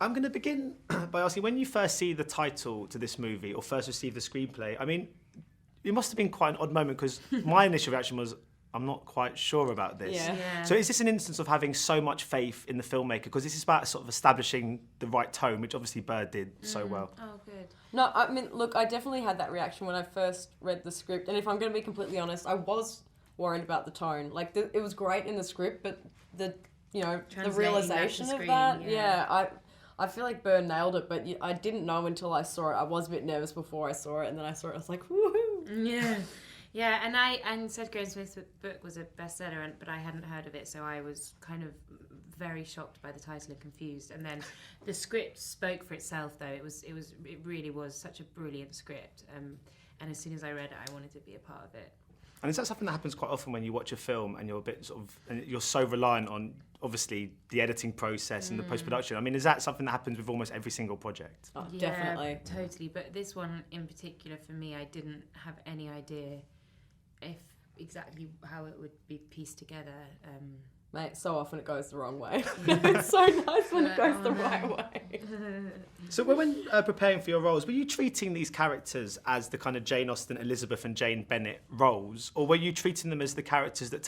I'm going to begin by asking, when you first see the title to this movie or first receive the screenplay, I mean, it must have been quite an odd moment because my initial reaction was, I'm not quite sure about this. Yeah. So is this an instance of having so much faith in the filmmaker? Because this is about sort of establishing the right tone, which obviously Bird did so well. Oh, good. No, I mean, look, I definitely had that reaction when I first read the script. And if I'm going to be completely honest, I was worried about the tone. Like, it was great in the script, but the realization of that, I feel like Bird nailed it, but I didn't know until I saw it. I was a bit nervous before I saw it, and then I saw it, I was like, woohoo! Yeah, and Seth Grahame-Smith's book was a bestseller, but I hadn't heard of it, so I was kind of very shocked by the title and confused. And then the script spoke for itself, though. It really was such a brilliant script. And as soon as I read it, I wanted to be a part of it. And is that something that happens quite often when you watch a film and you're a bit and you're so reliant on, obviously, the editing process and the post-production? I mean, is that something that happens with almost every single project? Oh, yeah, definitely. Totally. But this one in particular, for me, I didn't have any idea exactly how it would be pieced together. Mate, so often it goes the wrong way. It's so nice when it goes the right way. So when preparing for your roles, were you treating these characters as the kind of Jane Austen, Elizabeth and Jane Bennet roles, or were you treating them as the characters that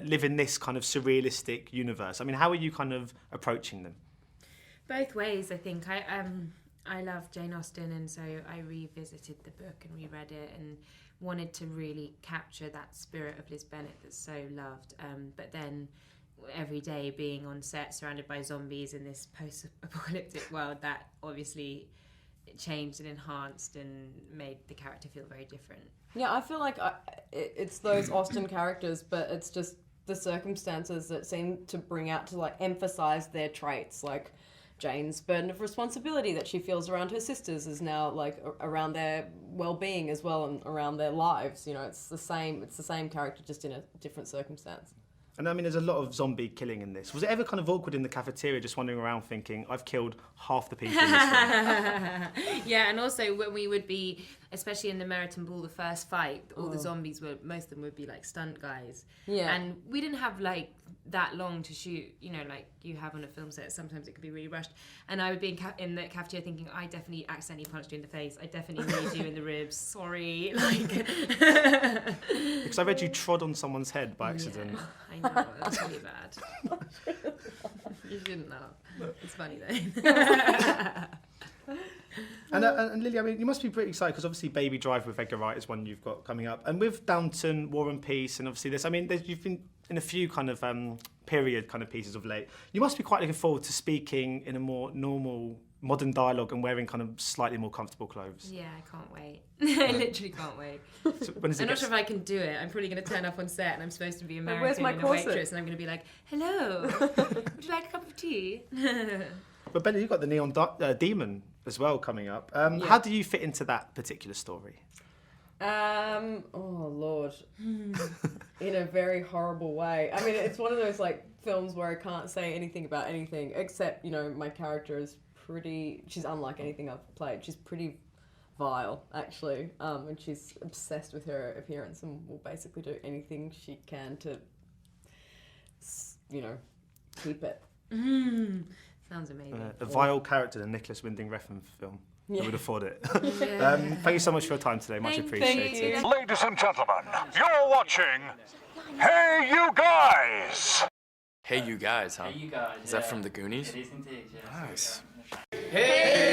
live in this kind of surrealistic universe? I mean, how are you kind of approaching them? Both ways, I think. I love Jane Austen, and so I revisited the book and reread it and wanted to really capture that spirit of Liz Bennet that's so loved. But then every day being on set surrounded by zombies in this post-apocalyptic world, that obviously changed and enhanced and made the character feel very different. Yeah, I feel like it's those Austen characters, but it's just the circumstances that seem to bring out to like emphasize their traits, like Jane's burden of responsibility that she feels around her sisters is now like around their well-being as well and around their lives. You know, it's the same character, just in a different circumstance. And I mean, there's a lot of zombie killing in this. Was it ever kind of awkward in the cafeteria, just wandering around thinking, I've killed half the people in this film? Yeah, and also when we would be, especially in the Meriton Ball, the first fight, all the zombies most of them would be like stunt guys. Yeah. And we didn't have like that long to shoot, you know, like you have on a film set. Sometimes it could be really rushed. And I would be in the cafeteria thinking, I definitely accidentally punched you in the face. I definitely made you in the ribs. Sorry. Like... Because I read you trod on someo's head by accident. Yeah, I know, that's really bad. You shouldn't have. It's funny though. And Lily, I mean, you must be pretty excited because obviously Baby Driver with Edgar Wright is one you've got coming up. And with Downton, War and Peace, and obviously this, I mean, you've been in a few kind of period kind of pieces of late. You must be quite looking forward to speaking in a more normal, modern dialogue and wearing kind of slightly more comfortable clothes. Yeah, I can't wait. I literally can't wait. So when I'm not sure if I can do it. I'm probably going to turn up on set and I'm supposed to be American where's my and corset? a waitress and I'm going to be like, hello, would you like a cup of tea? But Benny, you've got the Neon Demon as well coming up. How do you fit into that particular story? Oh Lord, in a very horrible way. I mean, it's one of those like films where I can't say anything about anything except, you know, my character is she's unlike anything I've played. She's pretty vile, actually, and she's obsessed with her appearance and will basically do anything she can to, you know, keep it. Sounds amazing. A vile character in a Nicholas Winding Refn film. Yeah. Who would afford it? Yeah. Thank you so much for your time today. Much appreciated. Ladies and gentlemen, you're watching Hey You Guys! Hey You Guys, huh? Hey, you guys. Is that from the Goonies? It is indeed, yeah. Nice. Hey!